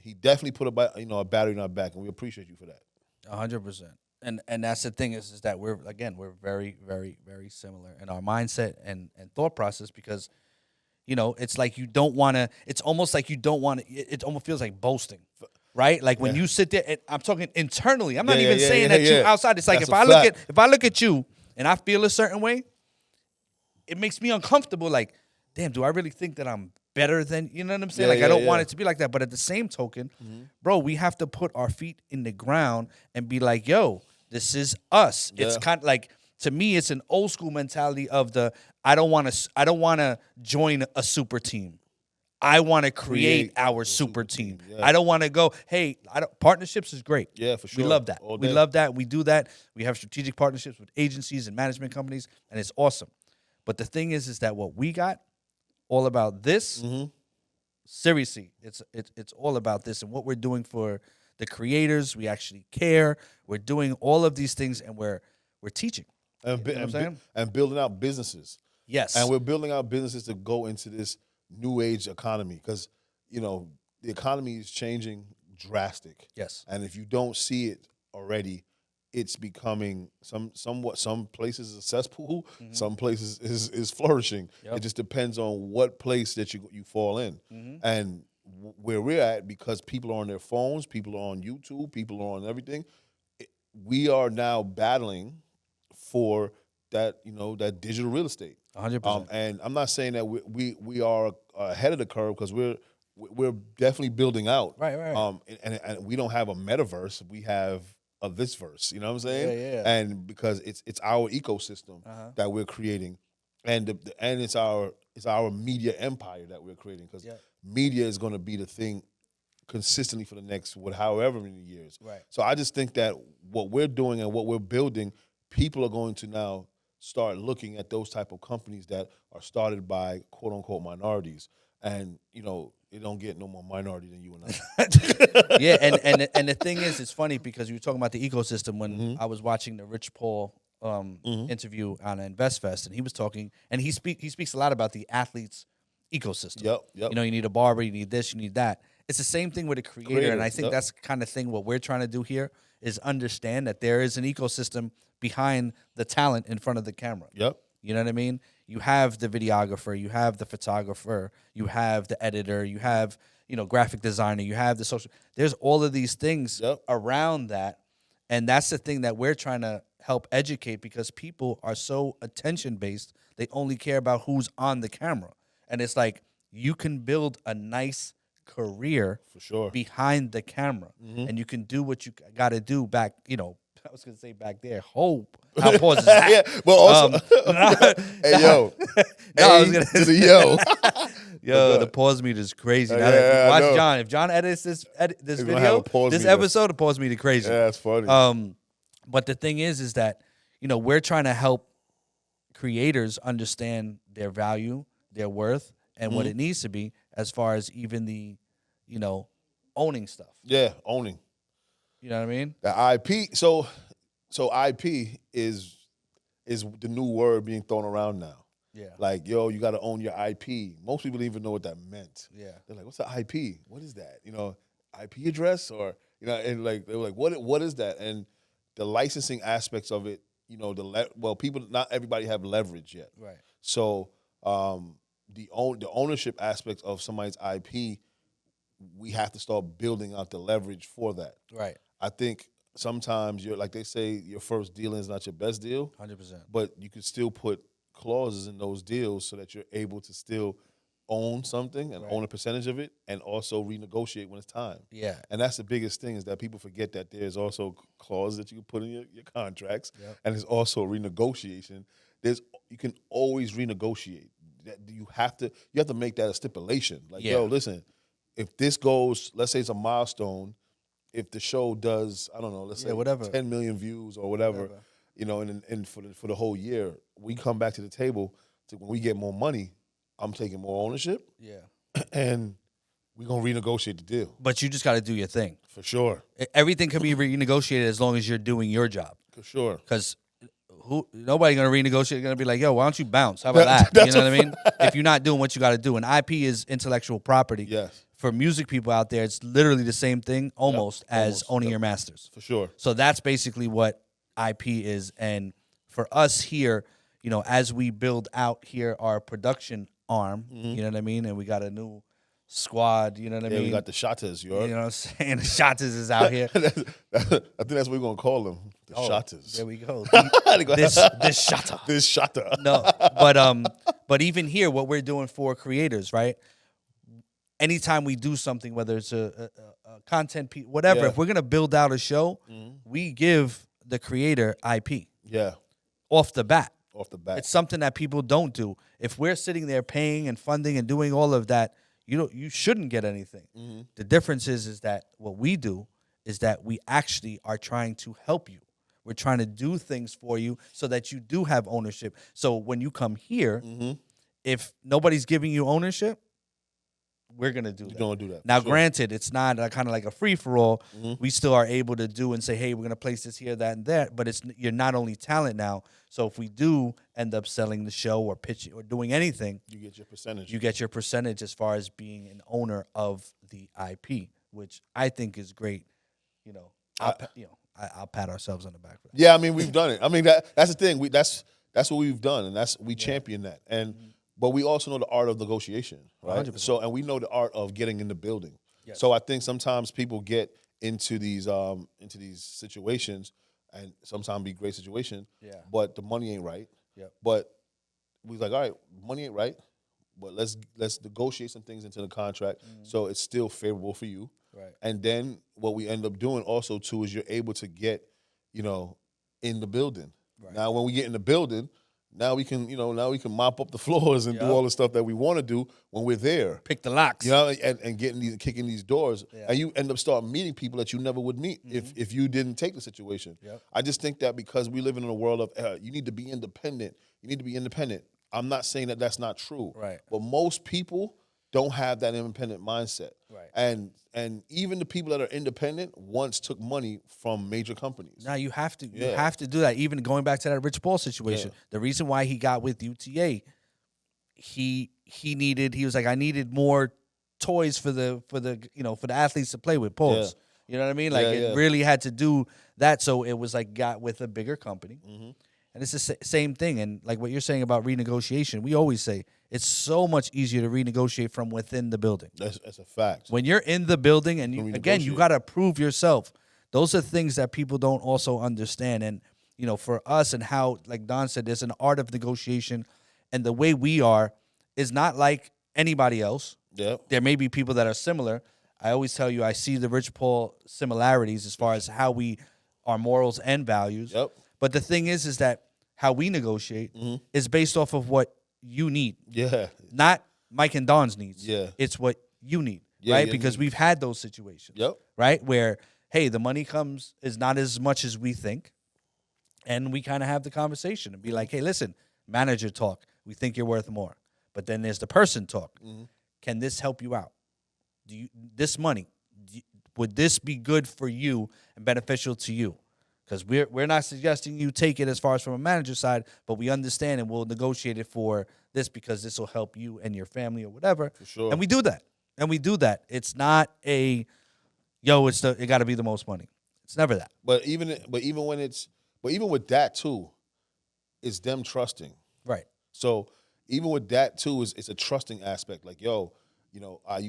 he definitely put a battery in our back, and we appreciate you for that. 100%. And that's the thing is that we're very, very, very similar in our mindset and thought process, because, it's like you don't want to, it's almost like you don't want to, it almost feels like boasting, right? Like when you sit there, and I'm talking internally, I'm not even saying that you outside. It's like if I look at you and I feel a certain way, it makes me uncomfortable. Like, damn, do I really think that I'm better than, you know what I'm saying? I don't want it to be like that. But at the same token, bro, we have to put our feet in the ground and be like, yo, this is us. Yeah. It's kind of like, to me, it's an old school mentality of I don't want to join a super team. I want to create our super team. Yeah. I don't want to go, hey, partnerships is great. Yeah, for sure. We love that. We love that. We do that. We have strategic partnerships with agencies and management companies, and it's awesome. But the thing is that what we got, all about this. Seriously, it's all about this and what we're doing for the creators. We actually care. We're doing all of these things, and we're teaching and building out businesses. Yes, and we're building out businesses to go into this new age economy, because the economy is changing drastic. Yes, and if you don't see it already, it's becoming some places a cesspool, some places is flourishing. Yep. It just depends on what place that you fall in. And where we're at, because people are on their phones, people are on YouTube, people are on everything, we are now battling for that digital real estate. 100%. And I'm not saying that we are ahead of the curve, because we're definitely building out. Right. And we don't have a metaverse. We have a this verse. You know what I'm saying? Yeah. And because it's our ecosystem that we're creating, and it's our media empire that we're creating, because media is going to be the thing consistently for the next however many years. Right. So I just think that what we're doing and what we're building, people are going to now start looking at those type of companies that are started by quote unquote minorities, and it don't get no more minority than you and I. Yeah, and the thing is, it's funny because you were talking about the ecosystem when I was watching the Rich Paul interview on InvestFest, and he was talking, and he speaks a lot about the athletes ecosystem. Yep. You need a barber, you need this, you need that. It's the same thing with a creator, and I think that's the kind of thing what we're trying to do here is understand that there is an ecosystem behind the talent in front of the camera. Yep. You know what I mean? You have the videographer, you have the photographer, you have the editor, you have, graphic designer, you have the social. There's all of these things around that. And that's the thing that we're trying to help educate, because people are so attention-based. They only care about who's on the camera. And it's like, you can build a nice career for sure behind the camera, and you can do what you got to do back, I was going to say back there, hope. I'll pause that. Yeah, but also, hey, yo. I was going to the yo. Yo, the pause meter is crazy. Watch John. If John edits this video, this episode, the pause meter crazy. Yeah, that's funny. But the thing is that, we're trying to help creators understand their value, their worth, and what it needs to be, as far as even the, owning stuff. Yeah, owning. You know what I mean? The IP. So IP is the new word being thrown around now. Yeah. Like, yo, you got to own your IP. Most people didn't even know what that meant. Yeah. They're like, what's the IP? What is that? IP address, or and like they were like, what is that? And the licensing aspects of it, people, not everybody have leverage yet. Right. So the ownership aspect of somebody's IP, we have to start building out the leverage for that. Right. I think sometimes like they say, your first deal is not your best deal. 100%. But you can still put clauses in those deals so that you're able to still own something and own a percentage of it, and also renegotiate when it's time. Yeah. And that's the biggest thing, is that people forget that there's also clauses that you can put in your contracts, and there's also renegotiation. You can always renegotiate. That you have to make that a stipulation. Like, yo, listen, if this goes, let's say it's a milestone, if the show does, I don't know, let's say whatever, 10 million views or whatever. And for the whole year, we come back to the table when we get more money, I'm taking more ownership. Yeah. And we're going to renegotiate the deal. But you just got to do your thing. For sure. Everything can be renegotiated as long as you're doing your job. For sure. Because nobody going to renegotiate, going to be like, yo, why don't you bounce? How about that? You know what I mean? If you're not doing what you got to do. And IP is intellectual property. Yes. For music people out there, it's literally the same thing almost as owning your masters. For sure. So that's basically what IP is. And for us here, as we build out here our production arm, you know what I mean? And we got a new squad, you know what I mean? We got the Shotters, you know what I'm saying? The Shotters is out here. I think that's what we're going to call them, the Shotters. There we go. This Shotter. This Shotter. No, but even here, what we're doing for creators, right? Anytime we do something, whether it's a content piece, whatever, if we're going to build out a show, we give the creator IP. Yeah. Off the bat. It's something that people don't do. If we're sitting there paying and funding and doing all of that, you shouldn't get anything. The difference is that what we do is that we actually are trying to help you. We're trying to do things for you so that you do have ownership. So when you come here, if nobody's giving you ownership, we're going to do that. You're going to do that. Now, granted, it's not kind of like a free-for-all. We still are able to do and say, hey, we're going to place this here, that, and that. But you're not only talent now. So if we do end up selling the show or pitching or doing anything, you get your percentage. You get your percentage as far as being an owner of the IP, which I think is great. I'll pat ourselves on the back for that. Yeah, I mean, we've done it. I mean, that's the thing. That's what we've done, and we champion that. And but we also know the art of negotiation, right? 100%. So, and we know the art of getting in the building. Yes. So I think sometimes people get into these situations, and sometimes be great situations. Yeah. But the money ain't right. Yep. But we was like, all right, money ain't right, but let's negotiate some things into the contract so it's still favorable for you. Right. And then what we end up doing also too is you're able to get, in the building. Right. Now when we get in the building, now we can mop up the floors and do Yep. all the stuff that we want to do when we're there. Pick the locks. And kicking these doors. Yeah. And you end up start meeting people that you never would meet if you didn't take the situation. Yep. I just think that because we live in a world of you need to be independent. You need to be independent. I'm not saying that that's not true. Right. But most people don't have that independent mindset. Right. And even the people that are independent once took money from major companies. Now you have to Yeah. you have to do that. Even going back to that Rich Paul situation, the reason why he got with UTA, he was like, I needed more toys for the athletes to play with. Pause. You know what I mean? Like it really had to do that. So it was like got with a bigger company. Mm-hmm. And it's the same thing. And like what you're saying about renegotiation, we always say it's so much easier to renegotiate from within the building. That's a fact. When you're in the building and you got to prove yourself. Those are things that people don't also understand. And, for us and how, like Don said, there's an art of negotiation. And the way we are is not like anybody else. Yep. There may be people that are similar. I always tell you, I see the Rich Paul similarities as far as how our morals and values. Yep. But the thing is that how we negotiate is based off of what you need. Yeah. Not Myq and Don's needs. Yeah. It's what you need, Yeah, right? yeah, Because we've had those situations, Yep. right? Where, hey, the money is not as much as we think. And we kind of have the conversation and be like, hey, listen, manager talk. We think you're worth more. But then there's the person talk. Can this help you out? This money, would this be good for you and beneficial to you? Because we're not suggesting you take it as far as from a manager side, but we understand and we'll negotiate it for this because this will help you and your family or whatever. For sure. And we do that. It's not it got to be the most money. It's never that. But even with that too, it's them trusting. Right. So even with that too, it's a trusting aspect. Like, you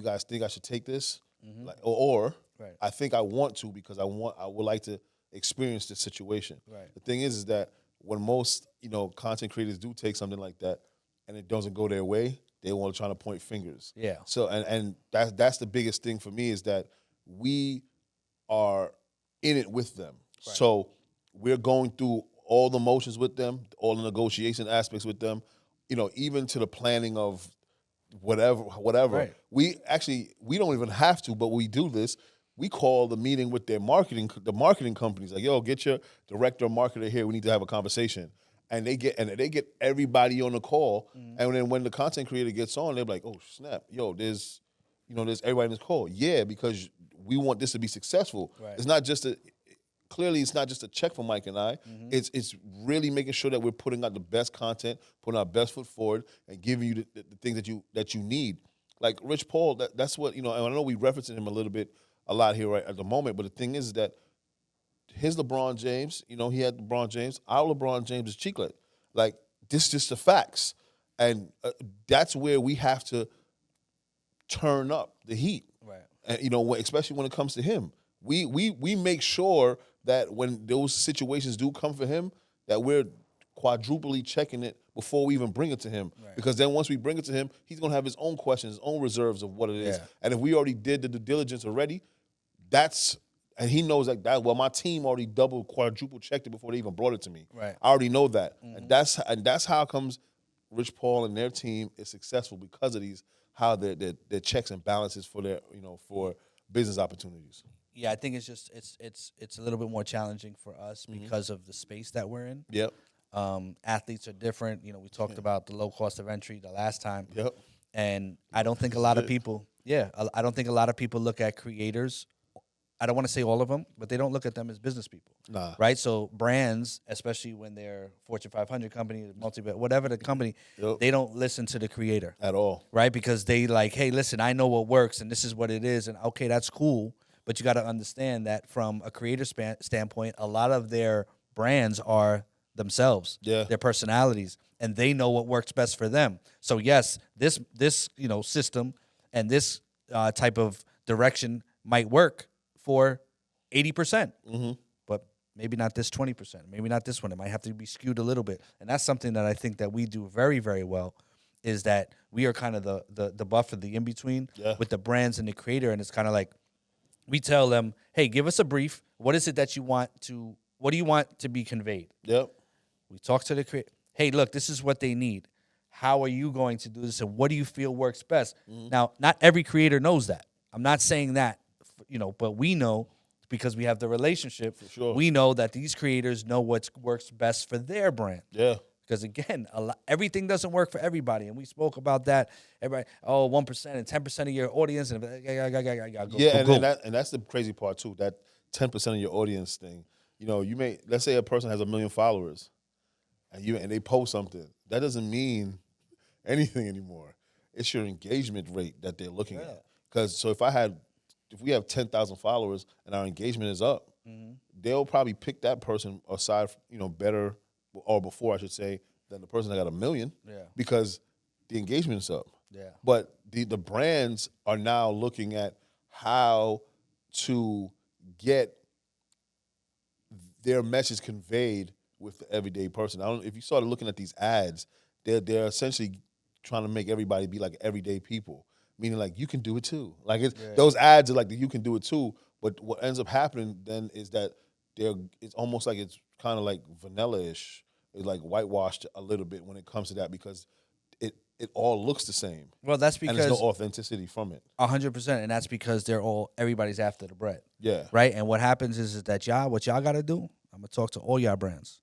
guys think I should take this? Like, or Right. I think I want to because I would like to experience this situation. Right. The thing is that when most, content creators do take something like that and it doesn't go their way, they want to try to point fingers. Yeah. So and that's the biggest thing for me is that we are in it with them. Right. So we're going through all the motions with them, all the negotiation aspects with them, even to the planning of whatever. Right. We don't even have to, but we do this. We call the meeting with the marketing companies. Like, yo, get your director or marketer here. We need to have a conversation. And they get everybody on the call. And then when the content creator gets on, they're like, oh snap, yo, there's everybody in this call. Yeah, because we want this to be successful. Right. It's not just a check for Myq and I. It's really making sure that we're putting out the best content, putting our best foot forward, and giving you the things that you need. Like Rich Paul, that's what and I know we referencing him a lot here right at the moment, but the thing is that his LeBron James, he had LeBron James. Our LeBron James is Chiclet. Like, this is just the facts. And that's where we have to turn up the heat. Right. And, especially when it comes to him. We make sure that when those situations do come for him, that we're quadruply checking it before we even bring it to him. Right. Because then once we bring it to him, he's going to have his own questions, his own reserves of what it is. Yeah. And if we already did the due diligence already, and he knows that, well, my team already double, quadruple checked it before they even brought it to me. Right. I already know that. And that's how comes Rich Paul and their team is successful because of how their checks and balances for their, for business opportunities. Yeah, I think it's just it's a little bit more challenging for us because of the space that we're in. Yep. Athletes are different. We talked about the low cost of entry the last time. Yep. And I don't think a lot of people, I don't think a lot of people look at creators. I don't want to say all of them, but they don't look at them as business people. Nah. Right? So brands, especially when they're Fortune 500 company, whatever the company, they don't listen to the creator. At all. Right? Because they like, hey, listen, I know what works and this is what it is. And okay, that's cool. But you got to understand that from a creator standpoint, a lot of their brands are themselves, their personalities, and they know what works best for them. So yes, this system and this type of direction might work for 80%, but Maybe not this 20%. Maybe not this one. It might have to be skewed a little bit. And that's something that I think that we do very, very well, is that we are kind of the buffer, the in-between with the brands and the creator. And it's kind of like we tell them, hey, give us a brief. What is it that you want to, what do you want to be conveyed? Yep. We talk to the creator. Hey, look, this is what they need. How are you going to do this? And what do you feel works best? Now, not every creator knows that. I'm not saying that, but we know because we have the relationship. For sure. We know that these creators know what works best for their brand. Yeah. Because again, everything doesn't work for everybody, and we spoke about that. Everybody, 1% and 10% of your audience, and and that's the crazy part too. That 10% of your audience thing. You may, let's say a person has 1 million followers, and they post something. That doesn't mean anything anymore. It's your engagement rate that they're looking at. Because if we have 10,000 followers and our engagement is up, they'll probably pick that person aside, better or before I should say, than the person that got 1 million. Yeah. Because the engagement is up. Yeah. But the brands are now looking at how to get their message conveyed with the everyday person. If you started looking at these ads, they're essentially trying to make everybody be like everyday people, meaning like you can do it too. Like those ads are like the you can do it too. But what ends up happening then is that it's almost like it's kind of like vanilla-ish. It's like whitewashed a little bit when it comes to that because it all looks the same. Well, that's because and there's no authenticity from it. 100%, and that's because everybody's after the bread. Yeah. Right? And what happens is that what y'all got to do, I'm going to talk to all y'all brands.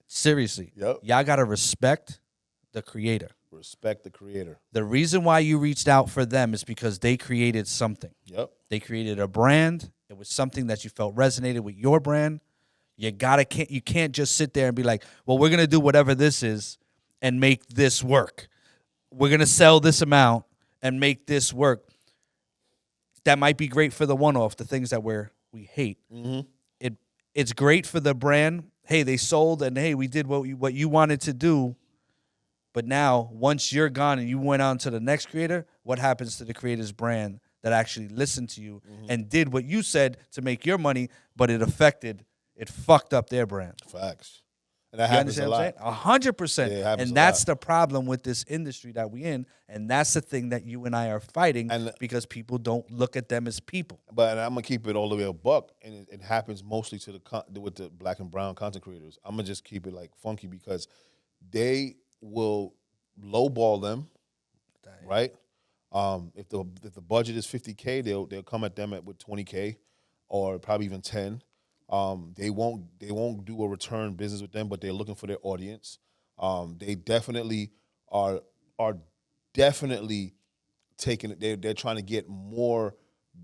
Seriously. Yep. Y'all got to respect the creator. Respect the creator. The reason why you reached out for them is because they created something. Yep. They created a brand. It was something that you felt resonated with your brand. You can't just sit there and be like, well, we're going to do whatever this is and make this work. We're going to sell this amount and make this work. That might be great for the one-off, the things that we hate. Mm-hmm. It's great for the brand. Hey, they sold, and hey, we did what you wanted to do. But now, once you're gone and you went on to the next creator, what happens to the creator's brand that actually listened to you and did what you said to make your money, but it fucked up their brand? Facts. And that happens a lot. 100%. And that's the problem with this industry that we in. And that's the thing that you and I are fighting because people don't look at them as people. But I'm going to keep it all the way a buck. And it happens mostly with the black and brown content creators. I'm going to just keep it like funky because they will lowball them, right? If the budget is $50K, they'll come at them with $20K or probably even 10. They won't do a return business with them, but they're looking for their audience. They definitely are definitely taking it. They're trying to get more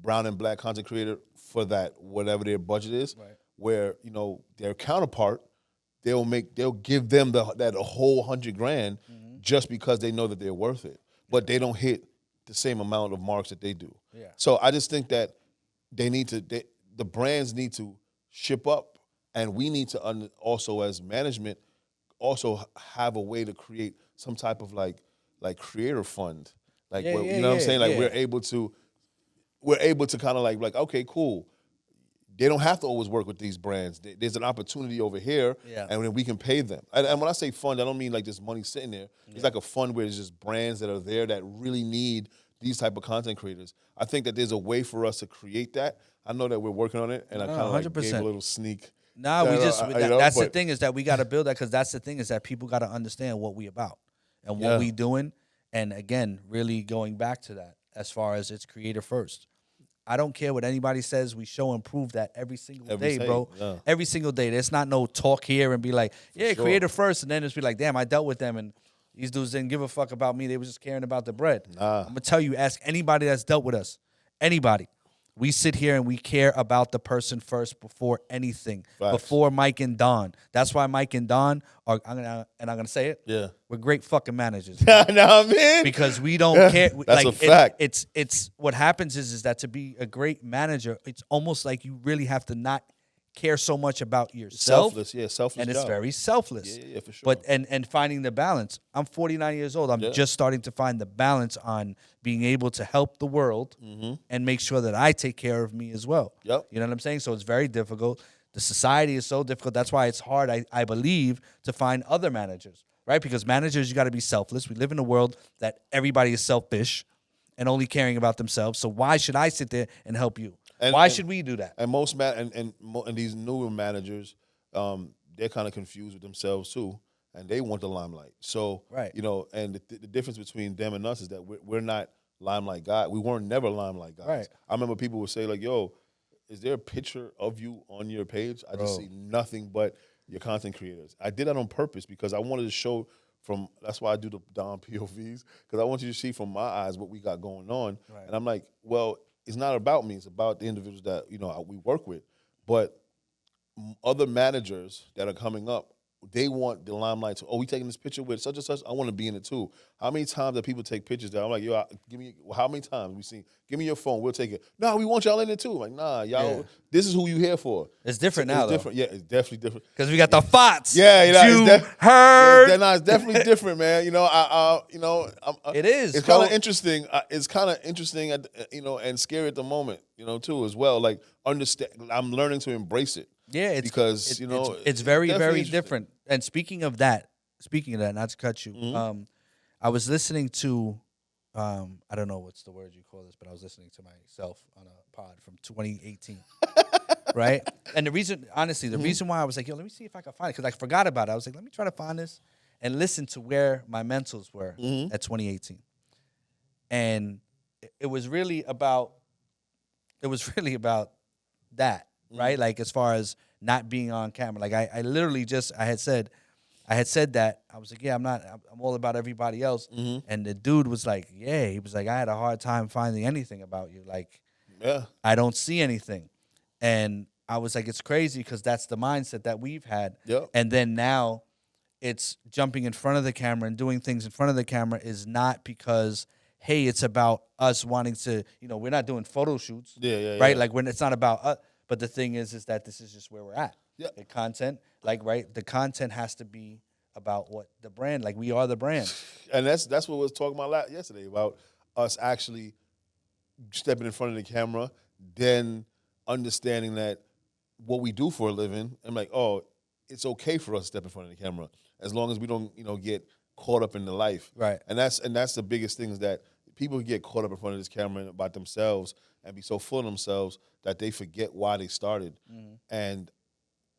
brown and black content creator for that whatever their budget is. Right. Where their counterpart, they'll give them that whole $100,000 just because they know that they're worth it, but they don't hit the same amount of marks that they do. Yeah. So I just think that the brands need to ship up, and we need to also as management also have a way to create some type of like creator fund, what I'm saying, like we're able to kind of like okay, cool. They don't have to always work with these brands. There's an opportunity over here, and then we can pay them. And when I say fund, I don't mean like just money sitting there. It's like a fund where there's just brands that are there that really need these type of content creators. I think that there's a way for us to create that. I know that we're working on it, and I kind of like gave a little sneak. Nah, the thing is that we got to build that because that's the thing is that people got to understand what we about and what we doing. And again, really going back to that as far as it's creator first. I don't care what anybody says. We show and prove that every single day, bro. Yeah. Every single day. There's not no talk here and be like, creator first, and then just be like, damn, I dealt with them, and these dudes didn't give a fuck about me. They were just caring about the bread. Nah. I'm going to tell you, ask anybody that's dealt with us. Anybody. We sit here and we care about the person first before anything. Facts. Before Myq and Don. That's why Myq and Don are, I'm gonna say it. Yeah. We're great fucking managers. Know what I mean? Because we don't care. That's a fact. It's what happens is that to be a great manager, it's almost like you really have to not care so much about yourself. Selfless. And it's very selfless. Yeah, for sure. But and finding the balance. I'm 49 years old. I'm just starting to find the balance on being able to help the world and make sure that I take care of me as well. Yep. You know what I'm saying? So it's very difficult. The society is so difficult. That's why it's hard, I believe, to find other managers, right? Because managers, you got to be selfless. We live in a world that everybody is selfish and only caring about themselves. So why should I sit there and help you? Why should we do that? And most and these newer managers, they're kind of confused with themselves too, and they want the limelight. So Right. you know, and the difference between them and us is that we're not limelight guys. We weren't never limelight guys. Right. I remember people would say like, "Yo, is there a picture of you on your page?" I just see nothing but your content creators. I did that on purpose because I wanted to show from. That's why I do the Don POVs, because I want you to see from my eyes what we got going on. Right. And I'm like, well, it's not about me. It's about the individuals that we work with. But other managers that are coming up, they want the limelight. We taking this picture with such and such. I want to be in it too. How many times that people take pictures that I'm like, yo, give me. How many times we seen? Give me your phone. We'll take it. No, we want y'all in it too. I'm like, nah, y'all. Yeah. This is who you here for. It's different now, It's different. Yeah, it's definitely different. Because we got the FOTs. Yeah, heard. It's definitely different, man. It is. It's kind of interesting. It's kind of interesting, and scary at the moment, too, as well. Like, understand. I'm learning to embrace it. Yeah, it's because it's very, very interesting. different. And speaking of that, not to cut you, I was listening to, I don't know what's the word you call this, but I was listening to myself on a pod from 2018, right? And the reason, honestly, the reason why I was like, yo, let me see if I can find it, because I forgot about it. I was like, let me try to find this and listen to where my mentals were at 2018. And it was really about that. Right, like as far as not being on camera, like I literally I had said that I was like, yeah, I'm all about everybody else, and the dude was like, yeah, he was like, I had a hard time finding anything about you, like, yeah, I don't see anything, and I was like, it's crazy because that's the mindset that we've had, and then now it's jumping in front of the camera and doing things in front of the camera is not because, hey, it's about us wanting to, we're not doing photo shoots, right, like when it's not about us. But the thing is that this is just where we're at. Yeah. The content, the content has to be about what the brand, like we are the brand. And that's what we was talking about yesterday, about us actually stepping in front of the camera, then understanding that what we do for a living, I'm like, oh, it's okay for us to step in front of the camera as long as we don't, get caught up in the life. Right. And that's the biggest thing is that people get caught up in front of this camera and about themselves and be so full of themselves that they forget why they started. And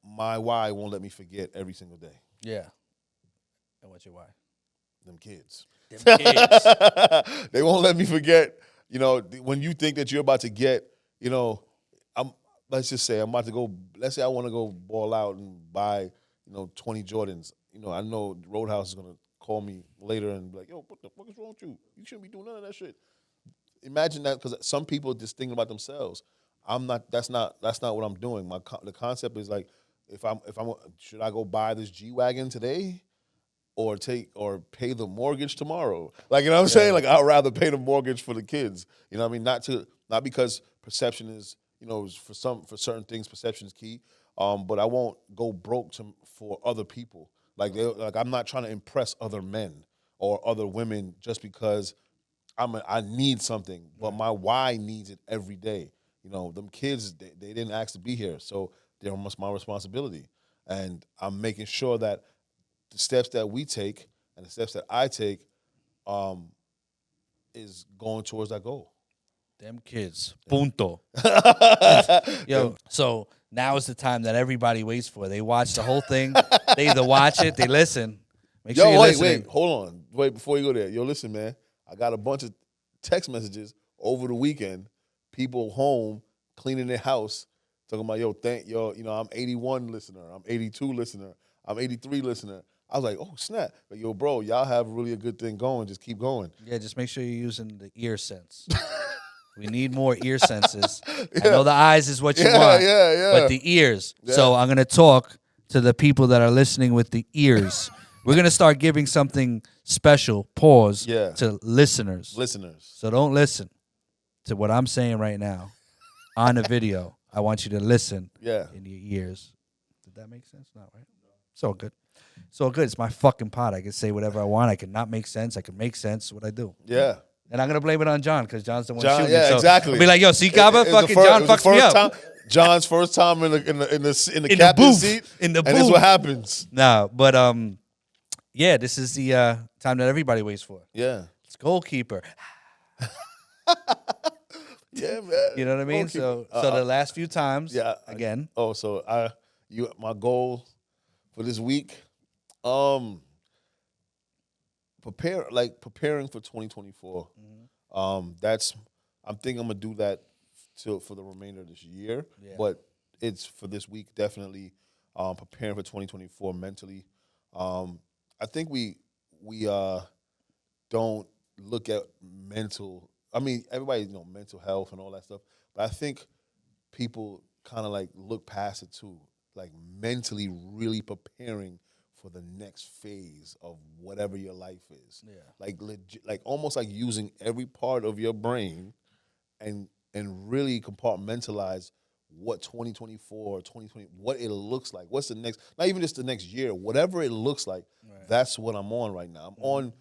my why won't let me forget every single day. Yeah. And what's your why? Them kids. Them kids. They won't let me forget, when you think that you're about to get, let's just say I'm about to go, let's say I want to go ball out and buy, 20 Jordans. I know Roadhouse is going to call me later and be like, yo, what the fuck is wrong with you? You shouldn't be doing none of that shit. Imagine that, because some people just thinking about themselves. That's not what I'm doing. The concept is like, should I go buy this G-Wagon today or pay the mortgage tomorrow? Like, you know what I'm saying? Like, I'd rather pay the mortgage for the kids. You know what I mean? Not because perception is, for certain things, perception is key. But I won't go broke for other people. Like I'm not trying to impress other men or other women just because I need something, but my why needs it every day. Them kids, they didn't ask to be here, so they're almost my responsibility. And I'm making sure that the steps that we take and the steps that I take is going towards that goal. Them kids. Punto. Yo, so now is the time that everybody waits for. They watch the whole thing. They either watch it, they listen. Make sure you're listening. Wait, hold on. Wait, before you go there. Yo, listen, man. I got a bunch of text messages over the weekend. People home cleaning their house, talking about, I'm 81 listener. I'm 82 listener. I'm 83 listener. I was like, oh, snap. But yo, bro, y'all have really a good thing going. Just keep going. Yeah, just make sure you're using the ear sense. We need more ear senses. I know the eyes is what you want, but the ears. Yeah. So I'm going to talk to the people that are listening with the ears. We're going to start giving something special, to listeners. So don't listen to what I'm saying right now on a video. I want you to listen in your ears. Did that make sense? Not right? It's all good. It's all good. It's my fucking pot. I can say whatever I want. I can not make sense. I can make sense. What I do. Yeah. And I'm going to blame it on John because John's the one shooting. Yeah, so exactly. I'll be like, yo, see, Kaba? Fucking John fucks me up. John's first time in the In captain's booth. seat, In the and this is booth. what happens. No, but yeah, this is the time that everybody waits for. Yeah, It's goalkeeper. yeah, man. You know what I mean? Goalkeeper. So the last few times, Yeah. again. My goal for this week, preparing for 2024. I'm thinking I'm gonna do that for the remainder of this year. Yeah. But it's for this week, definitely preparing for 2024 mentally. I think we don't look at mental. I mean, everybody mental health and all that stuff, but I think people kind of like look past it too, like mentally really preparing for the next phase of whatever your life is. Yeah. Like legit, like almost like using every part of your brain and really compartmentalize what 2024 or 2020, what it looks like. What's the next, not even just the next year, whatever it looks like, that's what I'm on right now. I'm on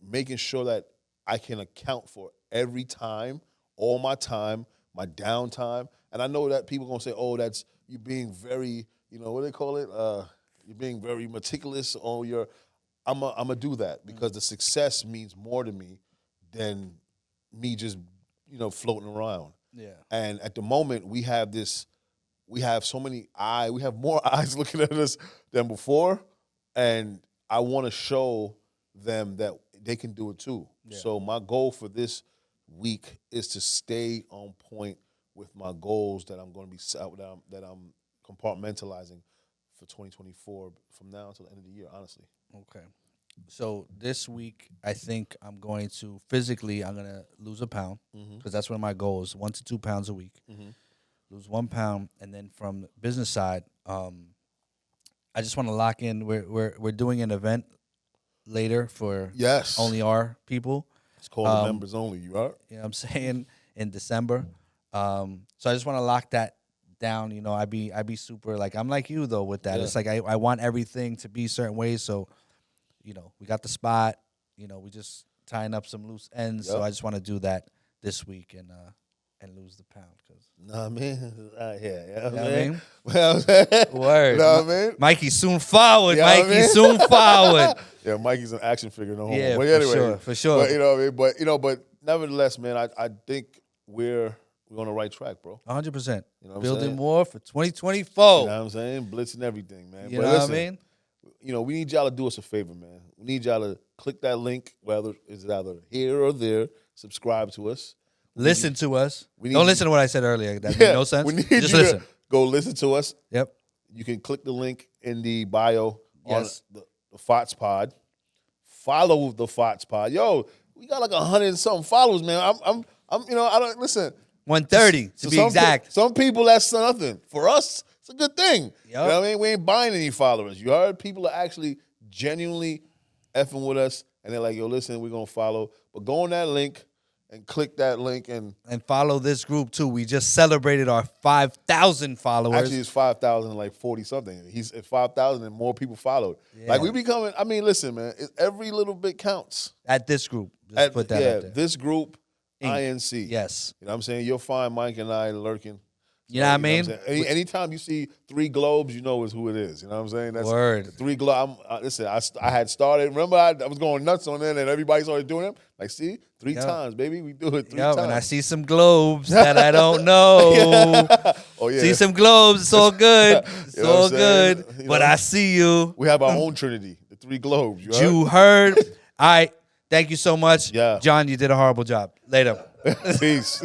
making sure that I can account for every time, all my time, my downtime. And I know that people are going to say, oh, that's you being very, what do they call it? You're being very meticulous on your, I'm going to do that because the success means more to me than me just, floating around. Yeah. And at the moment, we have so many eyes, we have more eyes looking at us than before. And I want to show them that they can do it too. Yeah. So my goal for this week is to stay on point with my goals that I'm going to be that I'm compartmentalizing for 2024 from now until the end of the year, honestly. Okay. So this week, I think I'm going to lose a pound because that's one of my goals, 1 to 2 pounds a week. Lose 1 pound, and then from the business side, I just want to lock in. We're doing an event later for only our people. It's called the members only. You are? You know what I'm saying? In December. So I just want to lock that down. I be super like I'm like you though with that. Yeah. It's like I want everything to be certain ways. So we got the spot. We just tying up some loose ends. Yep. So I just want to do that this week and lose the pound. Nah, man. Yeah. You know what I mean? Word. You know what I mean? Mikey soon forward. You know Mikey soon forward. Yeah, Mikey's an action figure no homo. Yeah, but anyway, for sure. But, you know what I mean? But nevertheless, man, I think we're on the right track, bro. 100%. Building more for 2024. You know what I'm saying? Blitzing everything, man. You know what I mean? We need y'all to do us a favor, man. We need y'all to click that link, whether it's either here or there. Subscribe to us. Listen to us. Don't listen to what I said earlier. That made no sense. We need Just listen. Go listen to us. Yep. You can click the link in the bio on the FOTS Pod. Follow the FOTS Pod. Yo, we got like 100 and something followers, man. I'm I don't listen. 130 to be exact. Some people that's nothing. For us, it's a good thing. Yep. You know what I mean? We ain't buying any followers. You heard? People are actually genuinely effing with us, and they're like, yo, listen, we're gonna follow. But go on that link and click that link and follow this group too. We just celebrated our 5,000 followers. Actually, it's 5,000 and like 40 something. He's at 5,000 and more people followed. Yeah. Like we becoming. I mean, listen, man. Every little bit counts. At this group, just put that out there. This group, INC. Yes. You know what I'm saying? You'll find Myq and I lurking. You know what I mean? Anytime you see 3 globes, you know it's who it is. You know what I'm saying? That's Word. 3 globes. Listen, I had started. Remember, I was going nuts on it, and everybody started doing them. Like, see, 3 times, baby. We do it 3 times. And I see some globes that I don't know. Oh, yeah. See some globes. It's all good. It's all good. But I see you. We have our own Trinity, the 3 globes. You heard? All right. Thank you so much. Yeah. John, you did a horrible job. Later. Peace.